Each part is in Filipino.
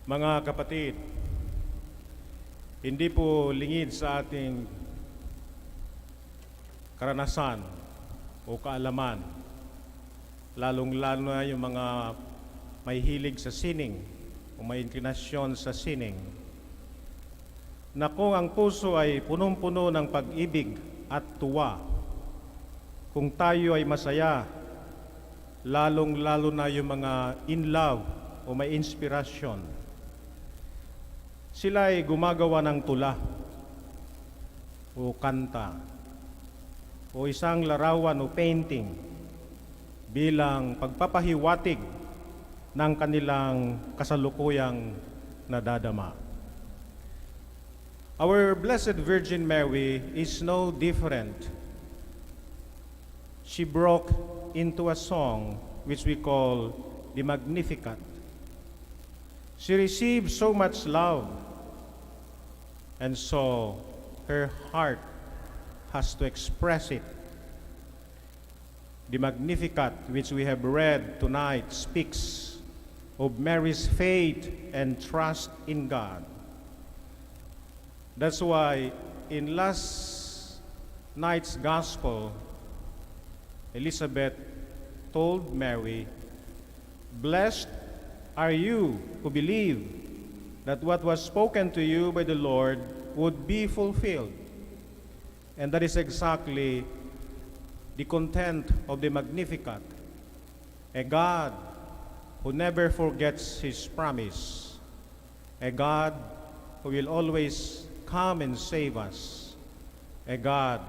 Mga kapatid, hindi po lingid sa ating karanasan o kaalaman, lalong-lalo na yung mga may hilig sa sining o may inklinasyon sa sining, na kung ang puso ay punong-puno ng pag-ibig at tuwa, kung tayo ay masaya, lalong-lalo na yung mga in love o may inspirasyon, sila ay gumagawa ng tula o kanta o isang larawan o painting bilang pagpapahiwatig ng kanilang kasalukuyang nadadama. Our Blessed Virgin Mary is no different. She broke into a song which we call the Magnificat. She received so much love, and so her heart has to express it. The Magnificat, which we have read tonight, speaks of Mary's faith and trust in God. That's why in last night's gospel, Elizabeth told Mary, "Blessed are you who believe that what was spoken to you by the Lord would be fulfilled." And that is exactly the content of the Magnificat. A God who never forgets His promise. A God who will always come and save us. A God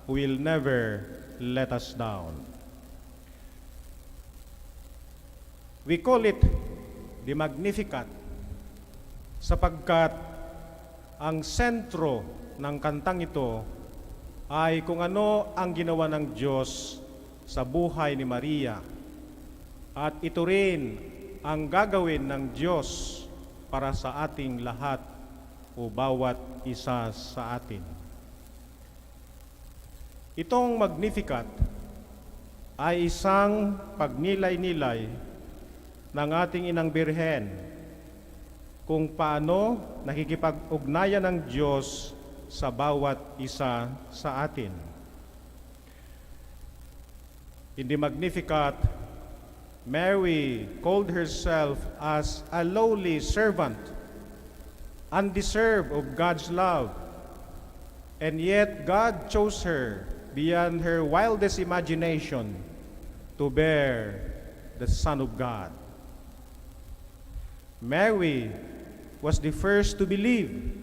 who will never let us down. We call it the Magnificat sapagkat ang sentro ng kantang ito ay kung ano ang ginawa ng Diyos sa buhay ni Maria. At ito rin ang gagawin ng Diyos para sa ating lahat o bawat isa sa atin. Itong Magnificat ay isang pagnilay-nilay ng ating Inang Birhen kung paano nakikipag-ugnayan ng Diyos sa bawat isa sa atin. In the Magnificat, Mary called herself as a lowly servant, undeserved of God's love, and yet God chose her beyond her wildest imagination to bear the Son of God. Mary was the first to believe.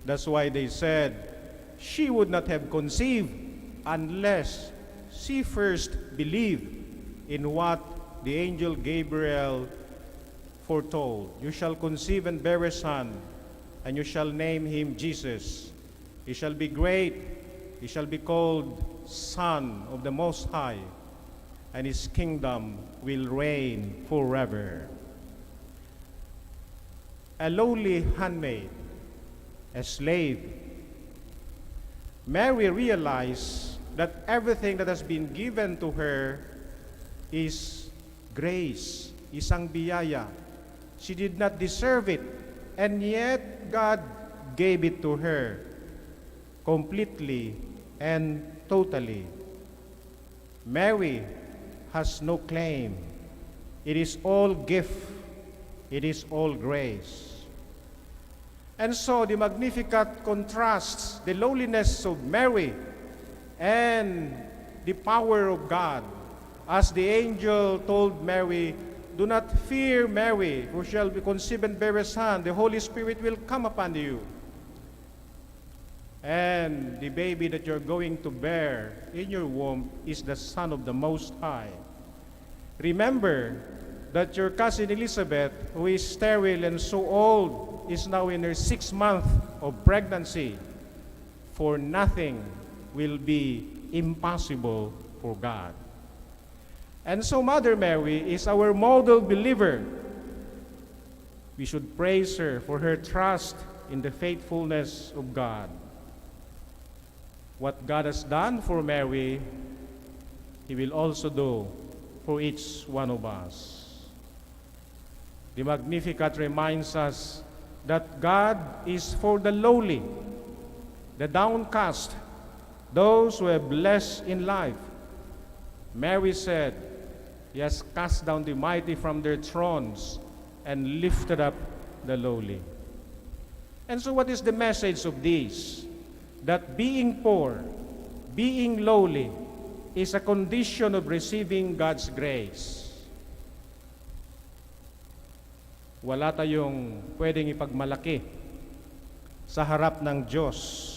That's why they said she would not have conceived unless she first believed in what the angel Gabriel foretold. You shall conceive and bear a son, and you shall name him Jesus. He shall be great. He shall be called Son of the Most High, and his kingdom will reign forever. A lowly handmaid, a slave, Mary realized that everything that has been given to her is grace, isang biyaya. She did not deserve it, and yet God gave it to her completely and totally. Mary has no claim. It is all gift. It is all grace. And so the Magnificat contrasts the lowliness of Mary and the power of God. As the angel told Mary, "Do not fear, Mary, who shall be conceived and bear a son. The Holy Spirit will come upon you. And the baby that you're going to bear in your womb is the Son of the Most High." Remember that your cousin Elizabeth, who is sterile and so old, is now in her 6th month of pregnancy. For nothing will be impossible for God. And so Mother Mary is our model believer. We should praise her for her trust in the faithfulness of God. What God has done for Mary, He will also do for each one of us. The Magnificat reminds us that God is for the lowly, the downcast, those who are blessed in life. Mary said, He has cast down the mighty from their thrones and lifted up the lowly. And so what is the message of this? That being poor, being lowly, is a condition of receiving God's grace. Wala tayong pwedeng ipagmalaki sa harap ng Diyos.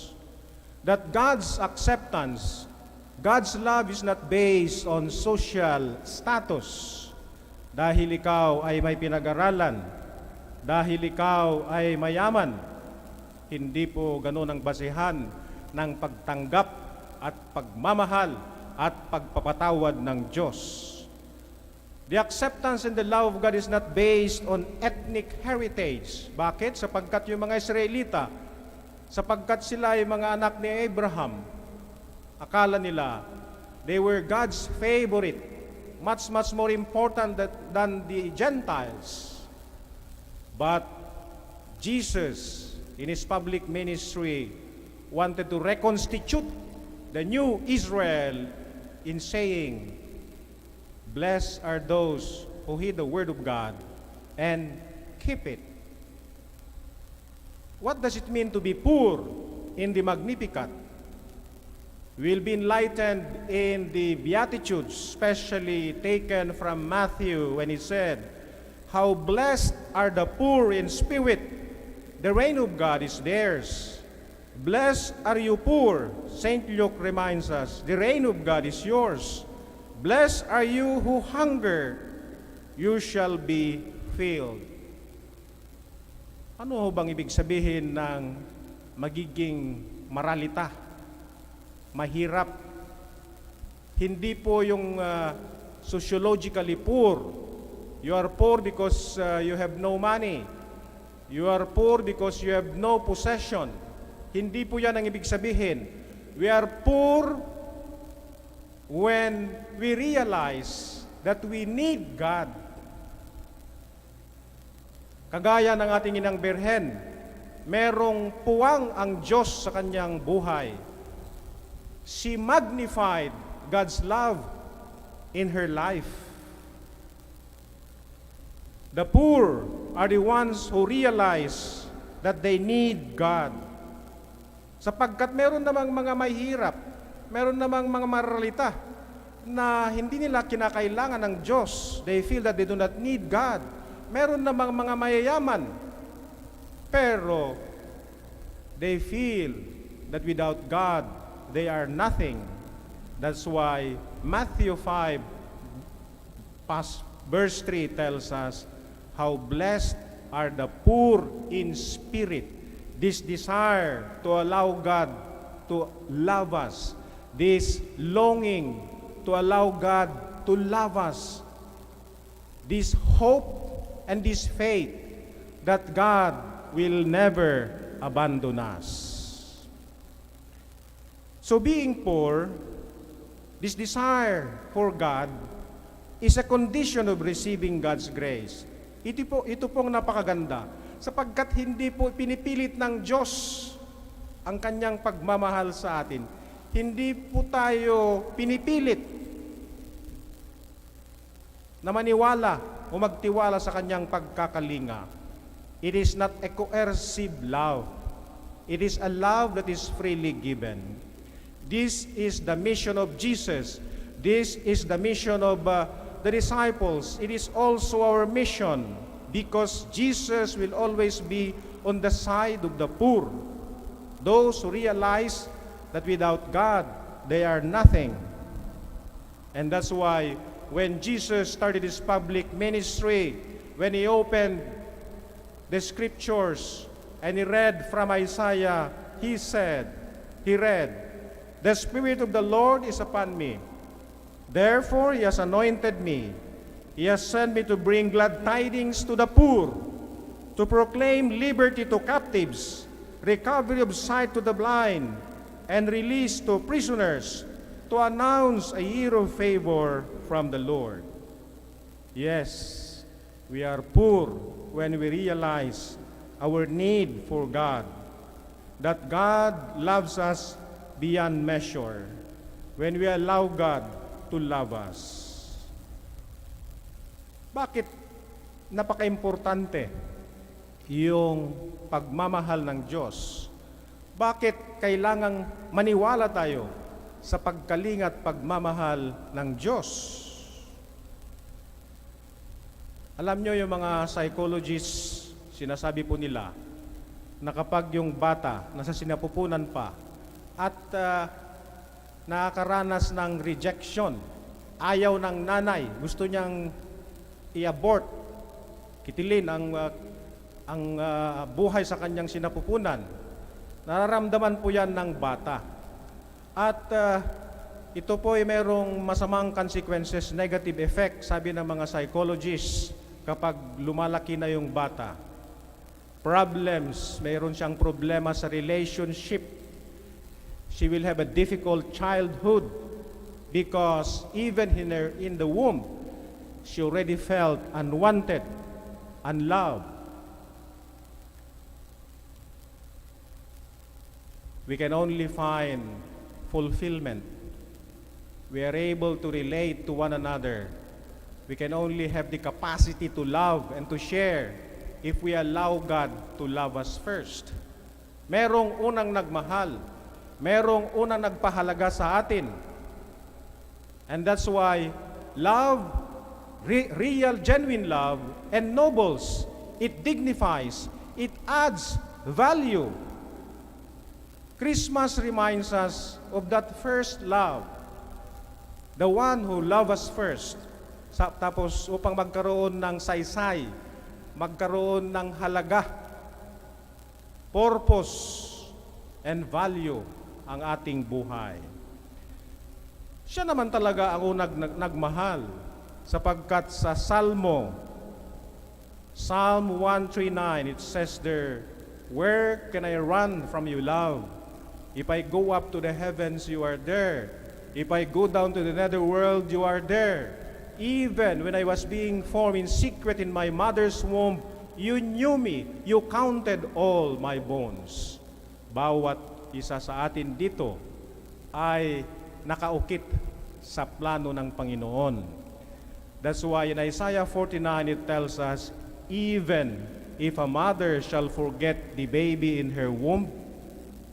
That God's acceptance, God's love is not based on social status. Dahil ikaw ay may pinag-aralan, dahil ikaw ay mayaman, hindi po ganun ang basehan ng pagtanggap at pagmamahal at pagpapatawad ng Diyos. The acceptance and the love of God is not based on ethnic heritage. Bakit? Sapagkat yung mga Israelita, sapagkat sila ay mga anak ni Abraham, akala nila they were God's favorite, much more important than the Gentiles. But Jesus, in His public ministry, wanted to reconstitute the new Israel in saying, Blessed are those who hear the word of God and keep it. What does it mean to be poor in the Magnificat? We'll be enlightened in the Beatitudes, especially taken from Matthew when he said, How blessed are the poor in spirit, the reign of God is theirs. Blessed are you poor, St. Luke reminds us, the reign of God is yours. Blessed are you who hunger, you shall be filled. Ano ho bang ibig sabihin ng magiging maralita? Mahirap. Hindi po yung sociologically poor. You are poor because you have no money. You are poor because you have no possession. Hindi po yan ang ibig sabihin. We are poor when we realize that we need God. Kagaya ng ating inang Birhen, merong puwang ang Diyos sa kanyang buhay. She magnified God's love in her life. The poor are the ones who realize that they need God. Sapagkat meron namang mga mahirap, meron namang mga maralita na hindi nila kinakailangan ng Diyos. They feel that they do not need God. Meron namang mga mayayaman, pero they feel that without God, they are nothing. That's why Matthew 5, verse 3 tells us, how blessed are the poor in spirit. This desire to allow God to love us, this longing to allow God to love us, this hope and this faith that God will never abandon us. So being poor, this desire for God is a condition of receiving God's grace. Ito pong napakaganda, sapagkat hindi po pinipilit ng Diyos ang kanyang pagmamahal sa atin. Hindi po tayo pinipilit na maniwala o magtiwala sa kanyang pagkakalinga. It is not a coercive love. It is a love that is freely given. This is the mission of Jesus. This is the mission of the disciples. It is also our mission because Jesus will always be on the side of the poor. Those who realize that without God, they are nothing. And that's why when Jesus started His public ministry, when He opened the scriptures and He read from Isaiah, He read, "The Spirit of the Lord is upon me. Therefore, He has anointed me. He has sent me to bring glad tidings to the poor, to proclaim liberty to captives, recovery of sight to the blind, and release to prisoners, to announce a year of favor from the Lord." Yes, We are poor when we realize our need for God, that God loves us beyond measure when we allow God to love us. Bakit napaka-importante yung pagmamahal ng Diyos? Bakit kailangang maniwala tayo sa pagkalingat pagmamahal ng Diyos? Alam nyo, yung mga psychologists, sinasabi po nila na kapag yung bata nasa sinapupunan pa at nakakaranas ng rejection, ayaw ng nanay, gusto niyang i-abort, kitilin ang buhay sa kanyang sinapupunan, nararamdaman po yan ng bata. At ito po ay merong masamang consequences, negative effect, sabi ng mga psychologists, kapag lumalaki na yung bata. Problems, mayroon siyang problema sa relationship. She will have a difficult childhood because even in the womb, she already felt unwanted, unloved. We can only find fulfillment. We are able to relate to one another. We can only have the capacity to love and to share if we allow God to love us first. Merong unang nagmahal. Merong unang nagpahalaga sa atin. And that's why love, real, genuine love, ennobles, it dignifies, it adds value. Christmas reminds us of that first love. The one who loved us first. Tapos upang magkaroon ng saysay, magkaroon ng halaga, purpose, and value ang ating buhay. Siya naman talaga ang unang nagmahal, sapagkat sa Psalm 139, it says there, "Where can I run from you, love? If I go up to the heavens, you are there. If I go down to the netherworld, you are there. Even when I was being formed in secret in my mother's womb, you knew me. You counted all my bones." Bawat isa sa atin dito ay nakaukit sa plano ng Panginoon. That's why in Isaiah 49 it tells us, "Even if a mother shall forget the baby in her womb,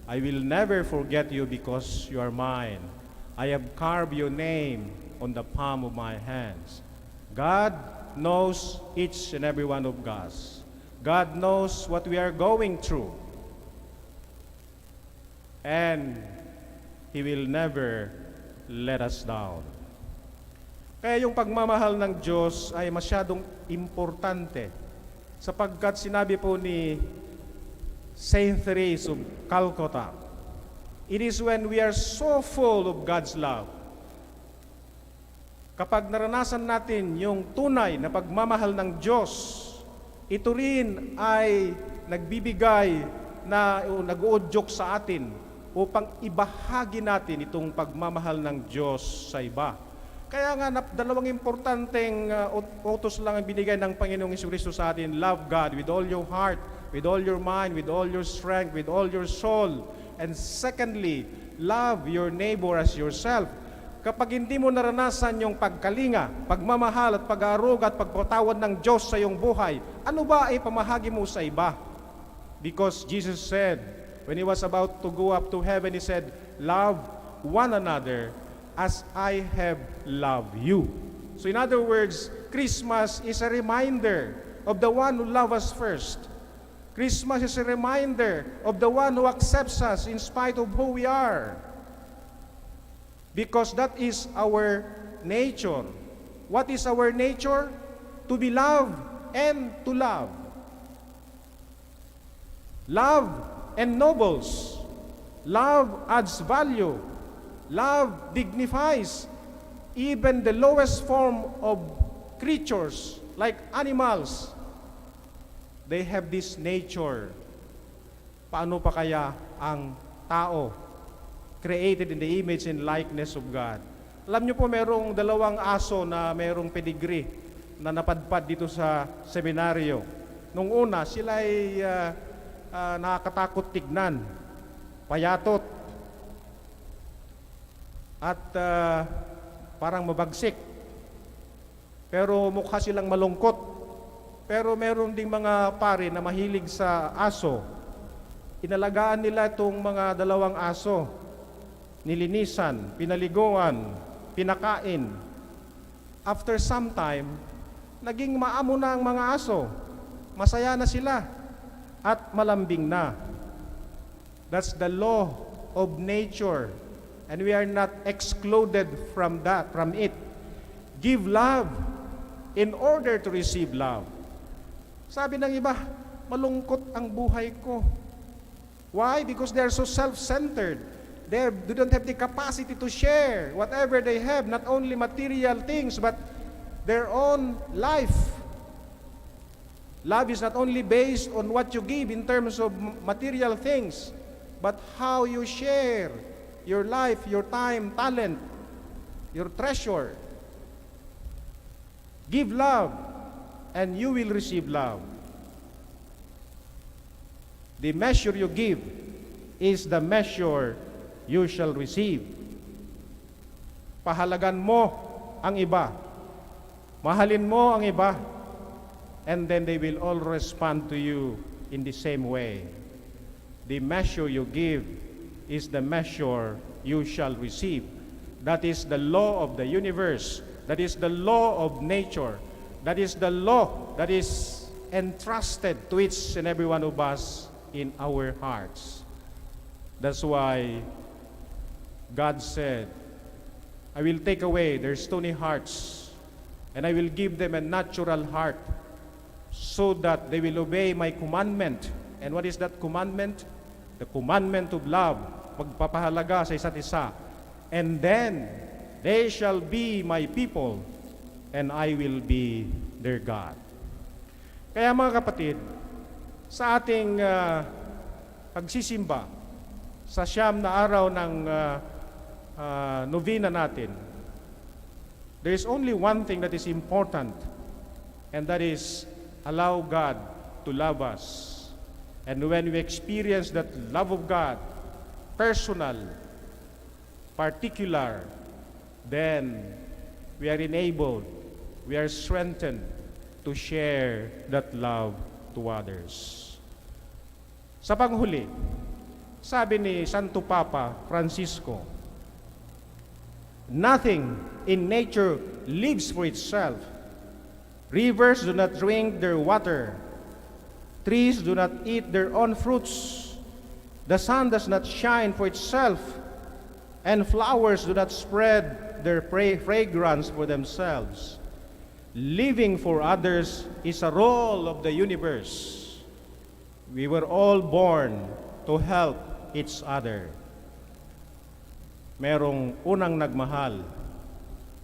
I will never forget you because you are mine. I have carved your name on the palm of my hands." God knows each and every one of us. God knows what we are going through. And He will never let us down. Kaya yung pagmamahal ng Diyos ay masyadong importante, sapagkat sinabi po ni Saint Therese of Calcutta, it is when we are so full of God's love, kapag naranasan natin yung tunay na pagmamahal ng Diyos, ito rin ay nagbibigay na nag-uudyok sa atin upang ibahagi natin itong pagmamahal ng Diyos sa iba. Kaya nga, dalawang importanteng utos lang ang binigay ng Panginoong Jesucristo sa atin. Love God with all your heart, with all your mind, with all your strength, with all your soul. And secondly, love your neighbor as yourself. Kapag hindi mo naranasan yung pagkalinga, pagmamahal at pag-aaruga at pagpatawad ng Diyos sa iyong buhay, ano ba ay pamahagi mo sa iba? Because Jesus said, when He was about to go up to heaven, He said, "Love one another as I have loved you." So in other words, Christmas is a reminder of the one who loved us first. Christmas is a reminder of the one who accepts us in spite of who we are. Because that is our nature. What is our nature? To be loved and to love. Love ennobles. Love adds value. Love dignifies. Even the lowest form of creatures, like animals, they have this nature. Paano pa kaya ang tao, created in the image and likeness of God? Alam niyo po, merong dalawang aso na merong pedigree. na napadpad dito sa seminaryo. Nung una, sila ay nakakatakot tignan, payatot, at parang mabagsik. Pero mukha silang malungkot. Pero meron ding mga pare na mahilig sa aso. Inalagaan nila itong mga dalawang aso. Nilinisan, pinaliguan, pinakain. After some time, naging maamo na ang mga aso. Masaya na sila at malambing na. That's the law of nature, and we are not excluded from it. Give love in order to receive love. Sabi ng iba, malungkot ang buhay ko. Why? Because they are so self-centered. They don't have the capacity to share whatever they have, not only material things, but their own life. Love is not only based on what you give in terms of material things, but how you share your life, your time, talent, your treasure. Give love, and you will receive love. The measure you give is the measure you shall receive. Pahalagan mo ang iba. Mahalin mo ang iba. And then they will all respond to you in the same way. The measure you give is the measure you shall receive. That is the law of the universe. That is the law of nature. That is the law that is entrusted to each and every one of us in our hearts. That's why God said, I will take away their stony hearts, and I will give them a natural heart, so that they will obey my commandment. And what is that commandment? The commandment of love. Magpapahalaga sa isa't isa. And then, they shall be my people, and I will be their God. Kaya mga kapatid, sa ating pagsisimba, sa siyam na araw ng novena natin, there is only one thing that is important, and that is allow God to love us. And when we experience that love of God, personal, particular, then we are enabled, we are strengthened to share that love to others. Sa panghuli, sabi ni Santo Papa Francisco, nothing in nature lives for itself. Rivers do not drink their water. Trees do not eat their own fruits. The sun does not shine for itself, and flowers do not spread their fragrance for themselves. Living for others is a role of the universe. We were all born to help each other. Merong unang nagmahal.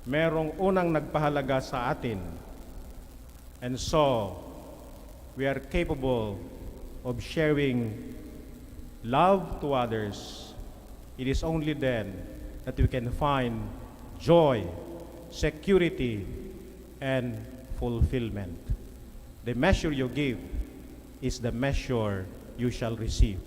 Merong unang nagpahalaga sa atin. And so, we are capable of sharing love to others. It is only then that we can find joy, security, and fulfillment. The measure you give is the measure you shall receive.